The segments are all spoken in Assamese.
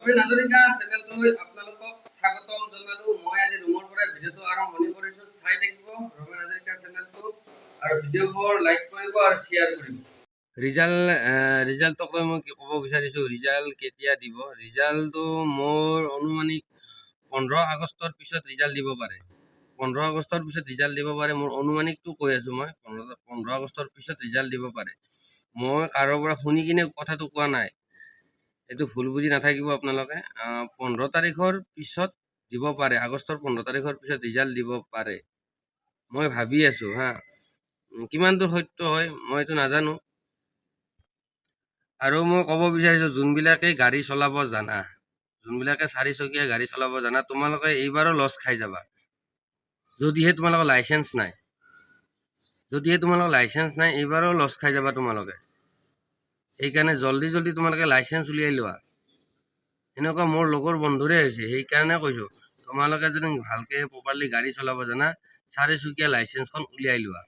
ৰবীন হাজৰিকা চেনেলটোলৈ আপোনালোকক স্বাগতম জনালো। মই আজি ৰুমৰ পৰা ভিডিঅ'টো আৰম্ভণি কৰিছো। চাই থাকিব ৰবীন হাজৰিকা চেনেলটো আৰু ভিডিঅ'বোৰ লাইক কৰিব আৰু শ্বেয়াৰ কৰিব। ৰিজাল্টক লৈ মই কি ক'ব বিচাৰিছোঁ, ৰিজাল্ট কেতিয়া দিব? ৰিজাল্টটো মোৰ অনুমানিক 15 আগষ্টৰ পিছত ৰিজাল্ট দিব পাৰে। 15 আগষ্টৰ পিছত ৰিজাল্ট দিব পাৰে, মোৰ অনুমানিকটো কৈ আছোঁ মই। 15 আগষ্টৰ পিছত ৰিজাল্ট দিব পাৰে। মই কাৰোবাৰ পৰা শুনি কিনে কথাটো কোৱা নাই, এইটো ভুল বুজি নাথাকিব আপোনালোকে। 15 তাৰিখৰ পিছত দিব পাৰে, আগষ্টৰ 15 তাৰিখৰ পিছত ৰিজাল্ট দিব পাৰে মই ভাবি আছোঁ হা। কিমান দূৰ সত্য হয় মই এইটো নাজানো। আৰু মই ক'ব বিচাৰিছোঁ, যোনবিলাকে গাড়ী চলাব জানা, যোনবিলাকে 4 চকীয়া গাড়ী চলাব জানা, তোমালোকে এইবাৰো লছ খাই যাবা যদিহে তোমালোকৰ লাইচেঞ্চ নাই। এইবাৰো লছ খাই যাবা তোমালোকে। সেইকাৰণে জল্দি তোমালোকে লাইচেঞ্চ উলিয়াই লোৱা। এনেকুৱা মোৰ লগৰ বন্ধুৰে হৈছে, সেইকাৰণে কৈছোঁ তোমালোকে যদি ভালকৈ প্ৰপাৰলি গাড়ী চলাব জানা, 4 চকীয়া লাইচেঞ্চখন উলিয়াই লোৱা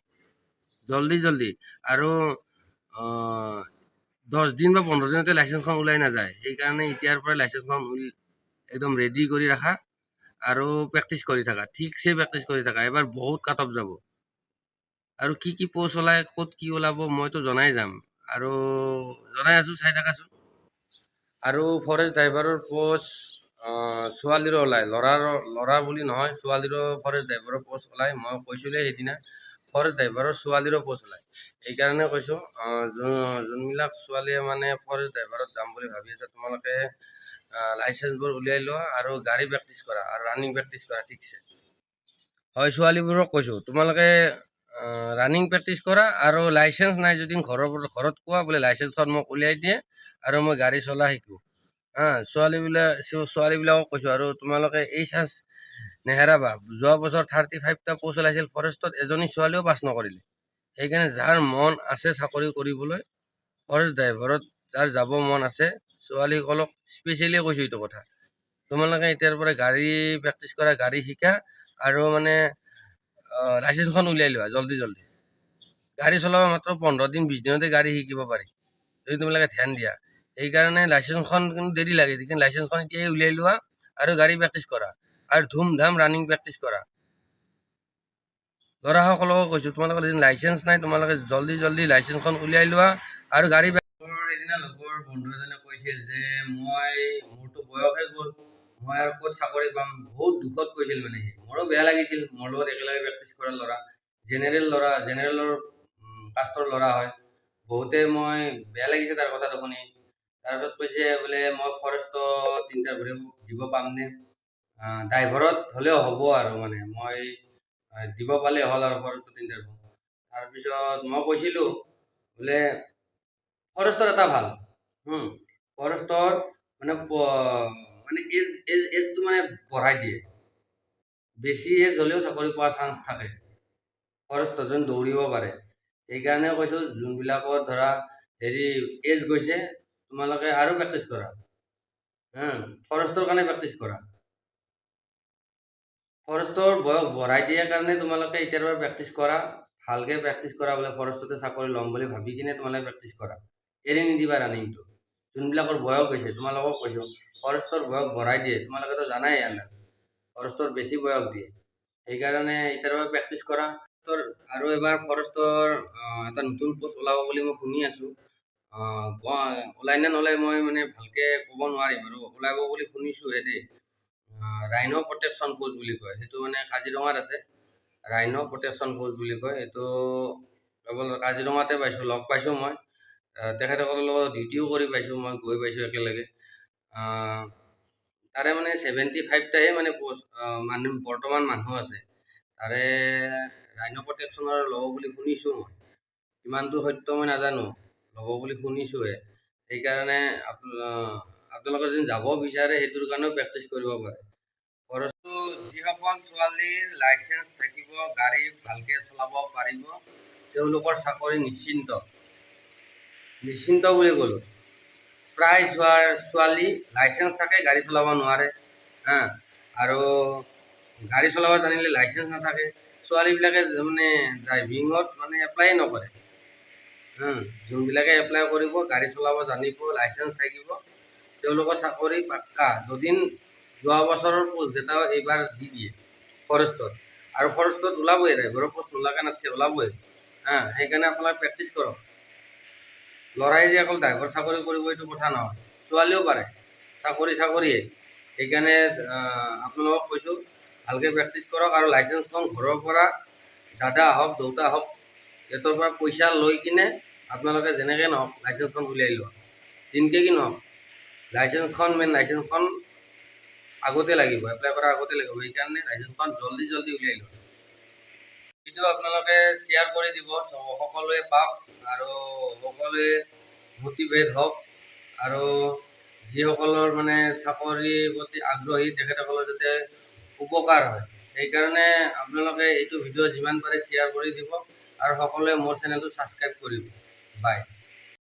জল্দি। আৰু 10 দিন বা 15 দিনতে লাইচেঞ্চখন ওলাই নাযায়। সেইকাৰণে এতিয়াৰ পৰাই লাইচেঞ্চখন একদম ৰেডি কৰি ৰাখা আৰু প্ৰেক্টিচ কৰি থাকা, ঠিকছে প্ৰেক্টিচ কৰি থাকা। এবাৰ বহুত কাট অফ যাব। আৰু কি পোষ্ট ওলায়, ক'ত কি ওলাব মইতো জনাই যাম আৰু জনাই আছোঁ, চাই থাকাচোন। আৰু ফৰেষ্ট ড্ৰাইভাৰৰ পোষ্ট ছোৱালীৰো ওলায়, ল'ৰা বুলি নহয়, ছোৱালীৰো ফৰেষ্ট ড্ৰাইভাৰৰ পোষ্ট ওলায়। মই কৈছিলোঁ সেইদিনা ফৰেষ্ট ড্ৰাইভাৰৰ ছোৱালীৰো পোষ্ট ওলায়। সেইকাৰণে কৈছোঁ যোনবিলাক ছোৱালীয়ে মানে ফৰেষ্ট ড্ৰাইভাৰত যাম বুলি ভাবি আছে, তোমালোকে লাইচেঞ্চবোৰ উলিয়াই লোৱা আৰু গাড়ী প্ৰেক্টিচ কৰা আৰু ৰানিং প্ৰেক্টিচ কৰা ঠিকছে। হয়, ছোৱালীবোৰক কৈছোঁ তোমালোকে ৰানিং প্ৰেক্টিচ কৰা আৰু লাইচেঞ্চ নাই যদি ঘৰত কোৱা বোলে লাইচেঞ্চখন মোক উলিয়াই দিয়ে আৰু মই গাড়ী চলা শিকোঁ হা। ছোৱালীবিলাকক কৈছোঁ, আৰু তোমালোকে এই চান্স নেহেৰাবা। যোৱা বছৰ 35টা পোষ্ট ওলাইছিল ফৰেষ্টত, এজনী ছোৱালীও পাছ নকৰিলে। সেইকাৰণে যাৰ মন আছে চাকৰি কৰিবলৈ, ফৰেষ্ট ড্ৰাইভাৰত যাৰ যাব মন আছে, ছোৱালীসকলক স্পেচিয়েলি কৈছোঁ এইটো কথা। তোমালোকে এতিয়াৰ পৰা গাড়ী প্ৰেক্টিচ কৰা, গাড়ী শিকা আৰু মানে লাইচেঞ্চখন উলিয়াই লোৱা জল্দি। গাড়ী চলাব মাত্ৰ 15 দিন 20 দিনতে গাড়ী শিকিব পাৰি যদি তোমালোকে ধ্যান দিয়া। সেইকাৰণে লাইচেঞ্চখন কিন্তু দেৰি লাগে, কিন্তু লাইচেঞ্চখন এতিয়াই উলিয়াই লোৱা আৰু গাড়ী প্ৰেক্টিচ কৰা আৰু ধুমধাম ৰানিং প্ৰেক্টিচ কৰা। ল'ৰাসকলকো কৈছোঁ, তোমালোকৰ যদি লাইচেঞ্চ নাই, তোমালোকে জল্দি লাইচেঞ্চখন উলিয়াই লোৱা আৰু গাড়ী সেইদিনা লগৰ বন্ধু এজনে কৈছিল যে মোৰতো বয়সে গ'ল, মই আৰু ক'ত চাকৰি পাম। বহুত দুখত কৈছিল মানে সি। মোৰো বেয়া লাগিছিল, মোৰ লগত একেলগে প্ৰেক্টিচ কৰা ল'ৰা, জেনেৰেলৰ কাষ্টৰ ল'ৰা হয়। বহুতে মই বেয়া লাগিছে তাৰ কথাটো শুনি। তাৰপিছত কৈছে বোলে মই ফৰেষ্টত ইণ্টাৰভিউ দিব পামনে, ড্ৰাইভাৰত হ'লেও হ'ব আৰু মানে মই দিব পালে হ'ল আৰু ফৰেষ্টত ইণ্টাৰভিউ। তাৰপিছত মই কৈছিলোঁ বোলে ফৰেষ্টৰ এটা ভাল, ফৰেষ্টৰ মানে এজটো মানে বঢ়াই দিয়ে। বেছি এজ হ'লেও চাকৰি পোৱাৰ চান্স থাকে, ফৰেষ্টত যেন দৌৰিব পাৰে। সেইকাৰণে কৈছোঁ যোনবিলাকৰ ধৰা এজ গৈছে, তোমালোকে আৰু প্ৰেক্টিচ কৰা, ফৰেষ্টৰ কাৰণে প্ৰেক্টিচ কৰা। ফৰেষ্টৰ বয়স বঢ়াই দিয়াৰ কাৰণে তোমালোকে এতিয়াৰ পৰা প্ৰেক্টিচ কৰা, ভালকৈ প্ৰেক্টিচ কৰা। বোলে ফৰেষ্টতে চাকৰি ল'ম বুলি ভাবি কিনে তোমালোকে প্ৰেক্টিচ কৰা, এৰি নিদিবা ৰানিংটো। যোনবিলাকৰ বয়স হৈছে তোমালোকক কৈছোঁ, ফৰেষ্টৰ বয়স বঢ়াই দিয়ে, তোমালোকেতো জানাই আন্দাজ, ফৰেষ্টৰ বেছি বয়স দিয়ে। সেইকাৰণে এতিয়াৰ পৰা প্ৰেক্টিচ কৰা। আৰু এবাৰ ফৰেষ্টৰ এটা নতুন পোষ্ট ওলাব বুলি মই শুনি আছোঁ। ওলাই নে নোলাই মই মানে ভালকৈ ক'ব নোৱাৰিম, আৰু ওলাব বুলি শুনিছোঁহে দেই। ৰাইন' প্ৰটেকশ্যন ফ'ৰ্চ বুলি কয়, সেইটো মানে কাজিৰঙাত আছে। ৰাইন' প্ৰটেকশ্যন ফ'ৰ্চ বুলি কয়, এইটো কেৱল কাজিৰঙাতে পাইছোঁ, লগ পাইছোঁ মই। তেখেতসকলৰ লগত ডিউটিও কৰি পাইছোঁ, মই গৈ পাইছোঁ একেলগে। তাৰে মানে 75টাহে মানে বৰ্তমান মানুহ আছে তাৰে। ৰাইন' প্ৰটেকশ্যনৰ ল'ব বুলি শুনিছোঁ মই, কিমানটো সত্য মই নাজানো, ল'ব বুলি শুনিছোঁহে। সেইকাৰণে আপোনালোকে যদি যাব বিচাৰে সেইটোৰ কাৰণেও প্ৰেক্টিচ কৰিব পাৰে। ফৰেষ্টটো যিসকল ছোৱালীৰ লাইচেঞ্চ থাকিব, গাড়ী ভালকৈ চলাব পাৰিব, তেওঁলোকৰ চাকৰি নিশ্চিন্ত বুলি ক'লোঁ। প্ৰায় ছোৱালী লাইচেঞ্চ থাকে, গাড়ী চলাব নোৱাৰে আৰু গাড়ী চলাব জানিলে লাইচেঞ্চ নাথাকে। ছোৱালীবিলাকে মানে ড্ৰাইভিঙত মানে এপ্লাই নকৰে। যোনবিলাকে এপ্লাই কৰিব, গাড়ী চলাব জানিব, লাইচেঞ্চ থাকিব, তেওঁলোকৰ চাকৰি পাক্কা। যদিন যোৱা বছৰৰ পোষ্টকেইটাও এইবাৰ দি দিয়ে ফৰেষ্টত, আৰু ফৰেষ্টত ওলাবই, ড্ৰাইভাৰৰ পোষ্ট নোলাকে নাথাকে, ওলাবই। সেইকাৰণে আপোনালোকে প্ৰেক্টিচ কৰক। ল'ৰাই যে অকল ড্ৰাইভাৰ চাকৰি কৰিব এইটো কথা নহয়, ছোৱালীও পাৰে, চাকৰিয়ে। সেইকাৰণে আপোনালোকক কৈছোঁ, ভালকৈ প্ৰেক্টিচ কৰক। আৰু লাইচেঞ্চখন ঘৰৰ পৰা দাদা হওক, দেউতা হওক, সিহঁতৰ পৰা পইচা লৈ কিনে আপোনালোকে যেনেকৈ নহওক লাইচেঞ্চখন উলিয়াই লোৱা। যেনেকৈ কি নহওক, মেইন লাইচেঞ্চখন আগতে লাগিব, এপ্লাই কৰাৰ আগতে লাগিব। সেইকাৰণে লাইচেঞ্চখন জল্দি উলিয়াই লোৱা। সেইটো আপোনালোকে শ্বেয়াৰ কৰি দিব, সকলোৱে পাওক আৰু সকলোৱে মটিভেট হওক। আৰু যিসকলৰ মানে চাকৰিৰ প্ৰতি আগ্ৰহী তেখেতসকলৰ যাতে উপকাৰ হয়, সেইকাৰণে আপোনালোকে এইটো ভিডিঅ' যিমান পাৰে শ্বেয়াৰ কৰি দিব আৰু সকলোৱে মোৰ চেনেলটো ছাবস্ক্ৰাইব কৰিব। বাই।